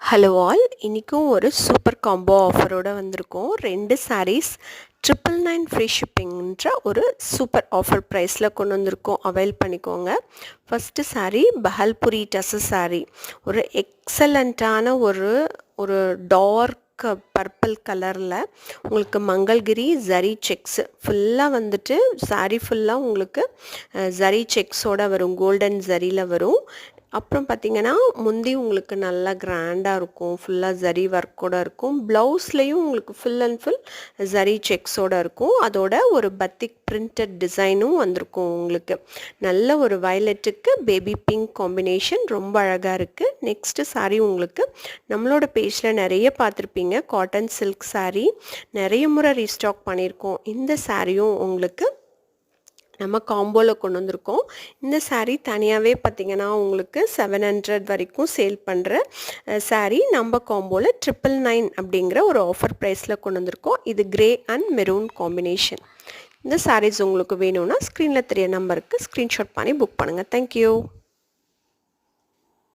Hello all, இன்றைக்கும் ஒரு super combo ஆஃபரோடு வந்திருக்கோம். 2 சாரீஸ் 999 ஃப்ரீ ஷிப்பிங்ன்ற ஒரு சூப்பர் ஆஃபர் ப்ரைஸில் கொண்டு வந்திருக்கோம். அவைல் பண்ணிக்கோங்க. ஃபஸ்ட்டு சாரீ பஹல்புரி டசு சாரீ. ஒரு எக்ஸலண்ட்டான ஒரு டார்க் பர்பிள் கலரில் உங்களுக்கு மங்கள்கிரி ஜரி செக்ஸு ஃபுல்லாக வந்துட்டு சாரீ ஃபுல்லாக உங்களுக்கு ஜரி செக்ஸோடு வரும், கோல்டன் ஜரியில் வரும். அப்புறம் பார்த்திங்கன்னா முந்தி உங்களுக்கு நல்லா கிராண்டாக இருக்கும், ஃபுல்லாக ஜரி ஒர்க்கோடு இருக்கும். ப்ளவுஸ்லேயும் உங்களுக்கு ஃபுல் அண்ட் ஃபுல் ஜரி செக்ஸோடு இருக்கும். அதோட ஒரு பத்திக் பிரிண்டட் டிசைனும் வந்திருக்கும். உங்களுக்கு நல்ல ஒரு வயலட்டுக்கு பேபி பிங்க் காம்பினேஷன் ரொம்ப அழகாக இருக்குது. நெக்ஸ்ட்டு சாரீ உங்களுக்கு நம்மளோட பேஜில் நிறைய பார்த்துருப்பீங்க. காட்டன் சில்க் சாரீ நிறைய முறை ரீஸ்டாக் பண்ணியிருக்கோம். இந்த சாரியும் உங்களுக்கு நம்ம காம்போவில் கொண்டு வந்திருக்கோம். இந்த சாரீ தனியாகவே பார்த்திங்கன்னா உங்களுக்கு 700 வரைக்கும் சேல் பண்ணுற சாரீ நம்ம காம்போவில் 999 அப்படிங்கிற ஒரு ஆஃபர் ப்ரைஸில் கொண்டு வந்திருக்கோம். இது கிரே அண்ட் மெரூன் காம்பினேஷன். இந்த சாரீஸ் உங்களுக்கு வேணும்னா ஸ்க்ரீனில் தெரிய நம்பருக்கு ஸ்க்ரீன்ஷாட் பண்ணி புக் பண்ணுங்கள். தேங்க்யூ.